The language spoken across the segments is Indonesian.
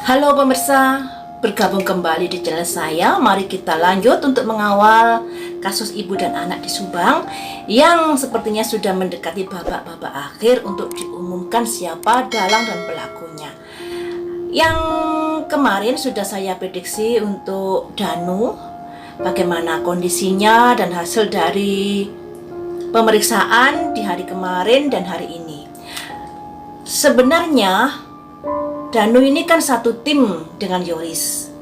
Halo pemirsa, bergabung kembali di channel saya. Mari kita lanjut untuk mengawal kasus ibu dan anak di Subang yang sepertinya sudah mendekati babak-babak akhir untuk diumumkan siapa dalang dan pelakunya. Yang kemarin sudah saya prediksi untuk Danu, bagaimana kondisinya dan hasil dari pemeriksaan di hari kemarin dan hari ini. Sebenarnya Danu ini kan satu tim dengan Yoris.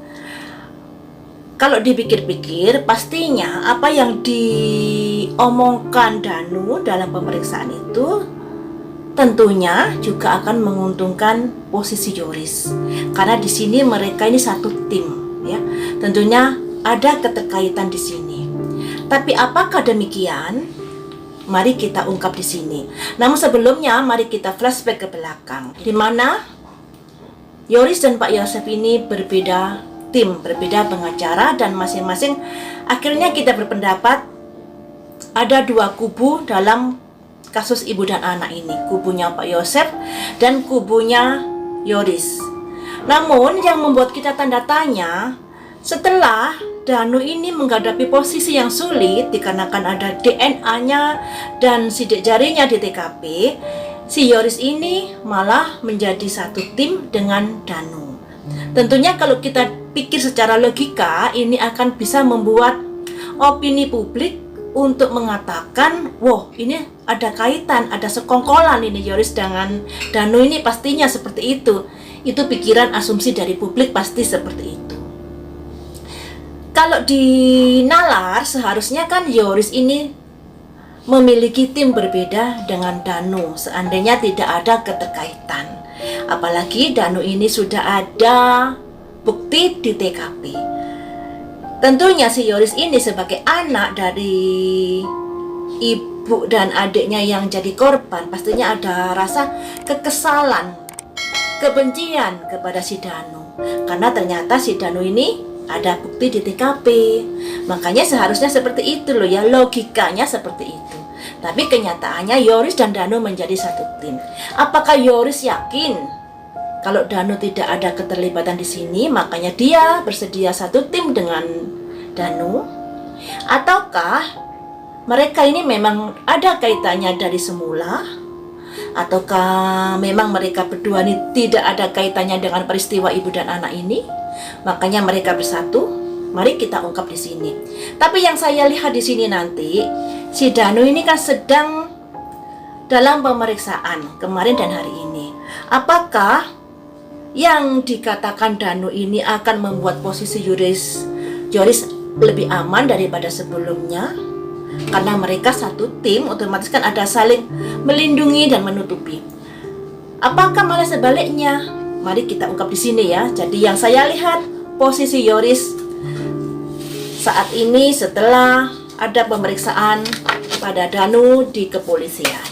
Kalau dipikir-pikir, pastinya apa yang diomongkan Danu dalam pemeriksaan itu tentunya juga akan menguntungkan posisi Yoris. Karena di sini mereka ini satu tim, ya. Tentunya ada keterkaitan di sini. Tapi apakah demikian? Mari kita ungkap di sini. Namun sebelumnya, mari kita flashback ke belakang, di mana Yoris dan Pak Yosef ini berbeda tim, berbeda pengacara, dan masing-masing akhirnya kita berpendapat ada dua kubu dalam kasus ibu dan anak ini, kubunya Pak Yosef dan kubunya Yoris. Namun yang membuat kita tanda tanya, setelah Danu ini menghadapi posisi yang sulit dikarenakan ada DNA-nya dan sidik jarinya di TKP, si Yoris ini malah menjadi satu tim dengan Danu. Tentunya kalau kita pikir secara logika, ini akan bisa membuat opini publik untuk mengatakan, wah ini ada kaitan, ada sekongkolan ini Yoris dengan Danu ini, pastinya seperti itu. Itu pikiran asumsi dari publik pasti seperti itu. Kalau dinalar, seharusnya kan Yoris ini memiliki tim berbeda dengan Danu seandainya tidak ada keterkaitan. Apalagi Danu ini sudah ada bukti di TKP. Tentunya si Yoris ini sebagai anak dari ibu dan adiknya yang jadi korban, pastinya ada rasa kekesalan, kebencian kepada si Danu. Karena ternyata si Danu ini ada bukti di TKP. Makanya seharusnya seperti itu loh ya, logikanya seperti itu. Tapi kenyataannya Yoris dan Danu menjadi satu tim. Apakah Yoris yakin kalau Danu tidak ada keterlibatan di sini, makanya dia bersedia satu tim dengan Danu? Ataukah mereka ini memang ada kaitannya dari semula? Ataukah memang mereka berdua ini tidak ada kaitannya dengan peristiwa ibu dan anak ini? Makanya mereka bersatu. Mari kita ungkap di sini. Tapi yang saya lihat di sini nanti, si Danu ini kan sedang dalam pemeriksaan kemarin dan hari ini. Apakah yang dikatakan Danu ini akan membuat posisi Yoris lebih aman daripada sebelumnya? Karena mereka satu tim, otomatis kan ada saling melindungi dan menutupi. Apakah malah sebaliknya? Mari kita ungkap di sini ya. Jadi yang saya lihat, posisi Yoris saat ini setelah ada pemeriksaan pada Danu di kepolisian.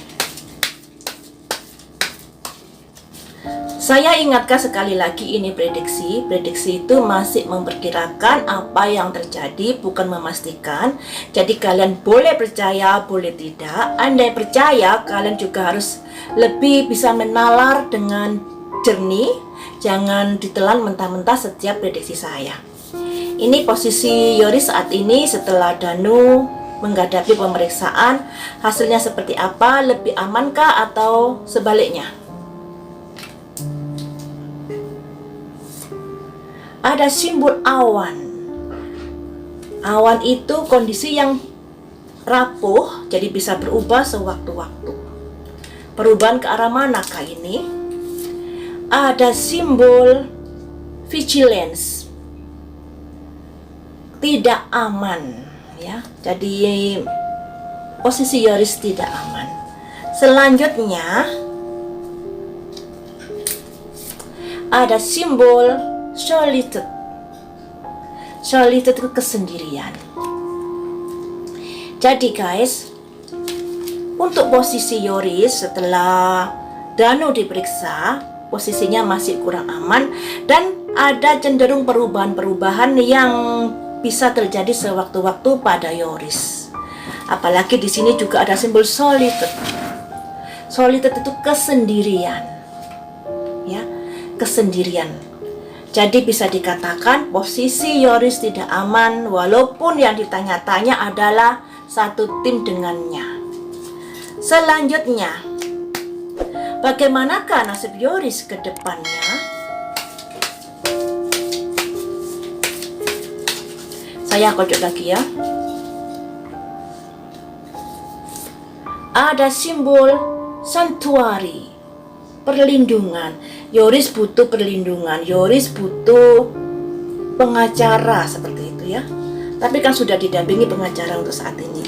Saya ingatkan sekali lagi, ini prediksi. Prediksi itu masih memperkirakan apa yang terjadi, bukan memastikan. Jadi kalian boleh percaya, boleh tidak. Andai percaya, kalian juga harus lebih bisa menalar dengan jernih. Jangan ditelan mentah-mentah setiap prediksi saya. Ini posisi Yoris saat ini setelah Danu menghadapi pemeriksaan. Hasilnya seperti apa? Lebih amankah atau sebaliknya? Ada simbol awan. Awan itu kondisi yang rapuh, jadi bisa berubah sewaktu-waktu. Perubahan ke arah manakah ini? Ada simbol vigilance, tidak aman, ya. Jadi posisi Yoris tidak aman. Selanjutnya ada simbol solitude. Solitude itu kesendirian. Jadi guys, untuk posisi Yoris setelah Danu diperiksa, posisinya masih kurang aman dan ada cenderung perubahan-perubahan yang bisa terjadi sewaktu-waktu pada Yoris. Apalagi di sini juga ada simbol solitude. Solitude itu kesendirian. Ya. kesendirian. Jadi bisa dikatakan posisi Yoris tidak aman walaupun yang ditanya-tanya adalah satu tim dengannya. Selanjutnya, bagaimanakah nasib Yoris ke depannya? Saya kocok lagi ya. Ada simbol santuari, perlindungan. Yoris butuh perlindungan, Yoris butuh pengacara seperti itu ya. Tapi kan sudah didampingi pengacara untuk saat ini.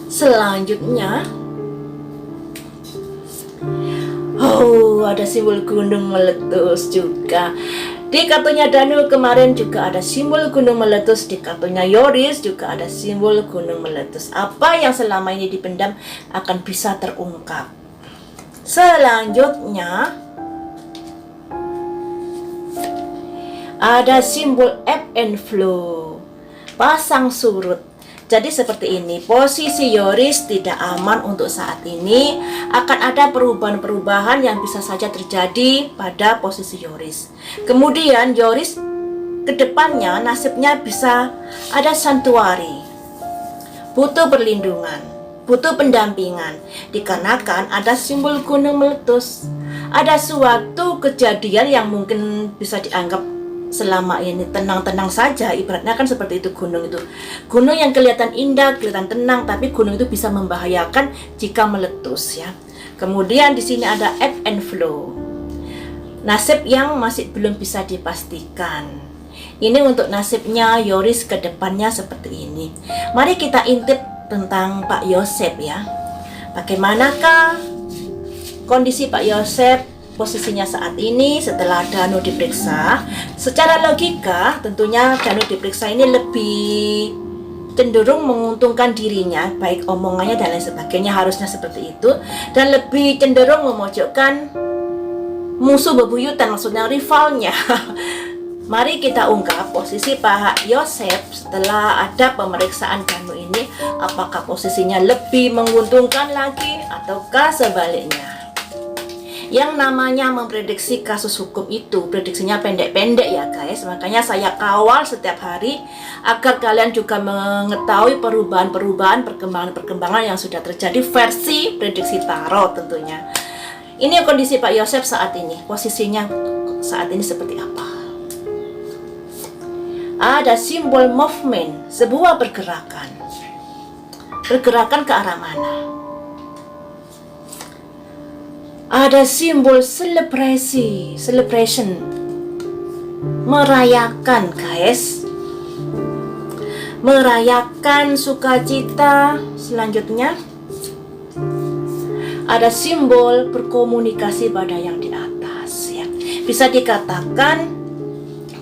Selanjutnya, ada simbol gunung meletus juga. Di kartunya Danu kemarin juga ada simbol gunung meletus. Di kartunya Yoris juga ada simbol gunung meletus. Apa yang selama ini dipendam akan bisa terungkap. Selanjutnya, ada simbol ebb and flow, pasang surut. Jadi seperti ini, posisi Yoris tidak aman untuk saat ini. Akan ada perubahan-perubahan yang bisa saja terjadi pada posisi Yoris. Kemudian Yoris kedepannya nasibnya bisa ada santuari, butuh perlindungan, butuh pendampingan. Dikarenakan ada simbol gunung meletus. Ada suatu kejadian yang mungkin bisa dianggap selama ini tenang-tenang saja, ibaratnya kan seperti itu gunung itu. Gunung yang kelihatan indah, kelihatan tenang, tapi gunung itu bisa membahayakan jika meletus ya. Kemudian di sini ada ebb and flow. Nasib yang masih belum bisa dipastikan. Ini untuk nasibnya Yoris ke depannya seperti ini. Mari kita intip tentang Pak Yosef ya. Bagaimanakah kondisi Pak Yosef posisinya saat ini setelah Danu diperiksa? Secara logika tentunya Danu diperiksa ini lebih cenderung menguntungkan dirinya, baik omongannya dan lain sebagainya, harusnya seperti itu, dan lebih cenderung memojokkan musuh bebuyutan, maksudnya rivalnya. Mari kita ungkap posisi Pak Yosef setelah ada pemeriksaan Danu ini. Apakah posisinya lebih menguntungkan lagi ataukah sebaliknya? Yang namanya memprediksi kasus hukum itu prediksinya pendek-pendek ya guys. Makanya saya kawal setiap hari agar kalian juga mengetahui perubahan-perubahan, perkembangan-perkembangan yang sudah terjadi versi prediksi tarot tentunya. Ini kondisi Pak Yosef saat ini. Posisinya saat ini seperti apa? Ada simbol movement, sebuah pergerakan. Pergerakan ke arah mana? Ada simbol celebration, merayakan guys, merayakan sukacita. Selanjutnya ada simbol berkomunikasi pada yang di atas ya. Bisa dikatakan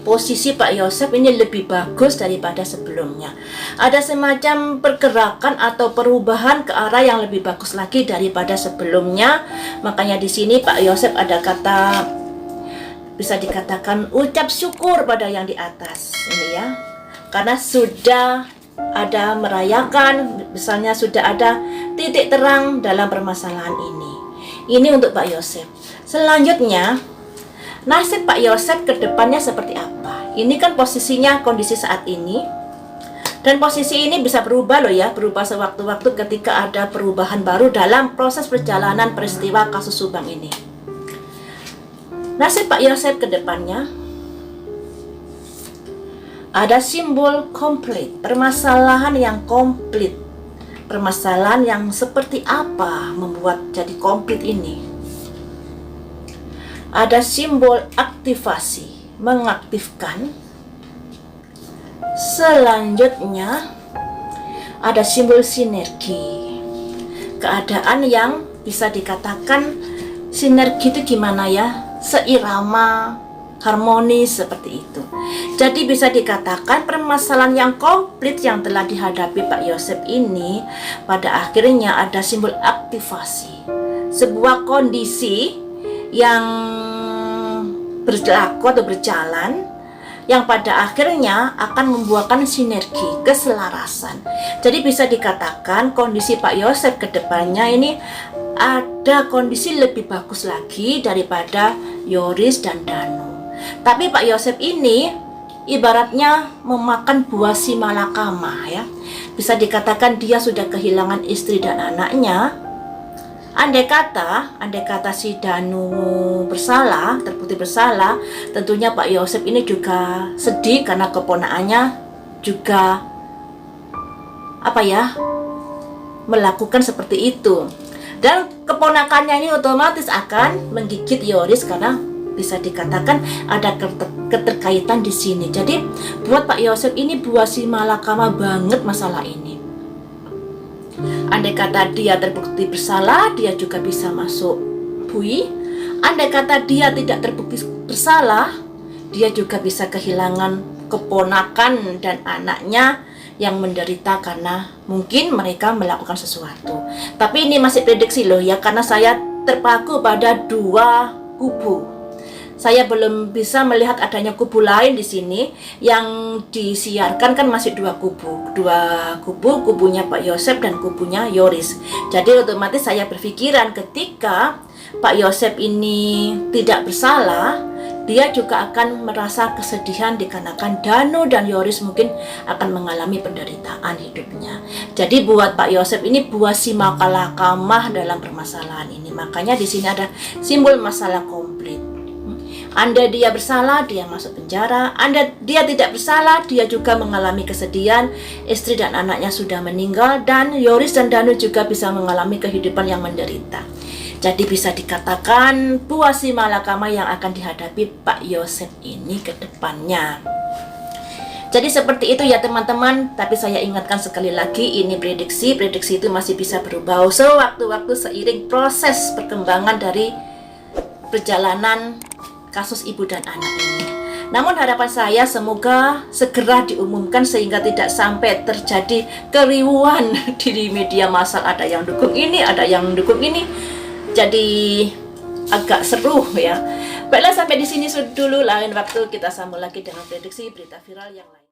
posisi Pak Yosef ini lebih bagus daripada sebelumnya. Ada semacam pergerakan atau perubahan ke arah yang lebih bagus lagi daripada sebelumnya. Makanya di sini Pak Yosef ada kata, bisa dikatakan ucap syukur pada yang di atas ini ya. Karena sudah ada merayakan, misalnya sudah ada titik terang dalam permasalahan ini. Ini untuk Pak Yosef. Selanjutnya, nasib Pak Yosef ke depannya seperti apa? Ini kan posisinya kondisi saat ini. Dan posisi ini bisa berubah loh ya, berubah sewaktu-waktu ketika ada perubahan baru dalam proses perjalanan peristiwa kasus Subang ini. Nasib Pak Yosef ke depannya ada simbol komplit, permasalahan yang komplit. Permasalahan yang seperti apa membuat jadi komplit ini? Ada simbol aktivasi, mengaktifkan. Selanjutnya ada simbol sinergi, keadaan yang bisa dikatakan sinergi itu gimana ya, seirama, harmonis seperti itu. Jadi bisa dikatakan permasalahan yang komplit yang telah dihadapi Pak Yosef ini pada akhirnya ada simbol aktivasi, sebuah kondisi yang berlaku atau berjalan yang pada akhirnya akan membuahkan sinergi, keselarasan. Jadi bisa dikatakan kondisi Pak Yosef ke depannya ini ada kondisi lebih bagus lagi daripada Yoris dan Danu. Tapi Pak Yosef ini ibaratnya memakan buah si malakama ya. Bisa dikatakan dia sudah kehilangan istri dan anaknya. Andai kata si Danu bersalah, terbukti bersalah, tentunya Pak Yosef ini juga sedih karena keponakannya juga melakukan seperti itu. Dan keponakannya ini otomatis akan menggigit Yoris karena bisa dikatakan ada keterkaitan di sini. Jadi buat Pak Yosef ini buah si malakama banget masalah ini. Andai kata dia terbukti bersalah, dia juga bisa masuk bui. Andai kata dia tidak terbukti bersalah, dia juga bisa kehilangan keponakan dan anaknya yang menderita karena mungkin mereka melakukan sesuatu. Tapi ini masih prediksi loh ya, karena saya terpaku pada dua kubu. Saya belum bisa melihat adanya kubu lain di sini. Yang disiarkan kan masih dua kubu, kubunya Pak Yosef dan kubunya Yoris. Jadi otomatis saya berpikiran ketika Pak Yosef ini tidak bersalah, dia juga akan merasa kesedihan dikarenakan Danu dan Yoris mungkin akan mengalami penderitaan hidupnya. Jadi buat Pak Yosef ini buah si malakama dalam permasalahan ini. Makanya di sini ada simbol masalah komplit. Andai dia bersalah, dia masuk penjara. Andai dia tidak bersalah, dia juga mengalami kesedihan. Istri dan anaknya sudah meninggal, dan Yoris dan Danu juga bisa mengalami kehidupan yang menderita. Jadi bisa dikatakan buah si malakama yang akan dihadapi Pak Yosef ini ke depannya. Jadi seperti itu ya teman-teman. Tapi saya ingatkan sekali lagi, ini prediksi itu masih bisa berubah sewaktu-waktu seiring proses perkembangan dari perjalanan kasus ibu dan anak ini. Namun harapan saya semoga segera diumumkan sehingga tidak sampai terjadi keriuhan di media massa. Ada yang dukung ini, ada yang dukung ini. Jadi agak seru ya. Baiklah, sampai di sini dulu. Lain waktu kita sambung lagi dengan prediksi berita viral yang lain.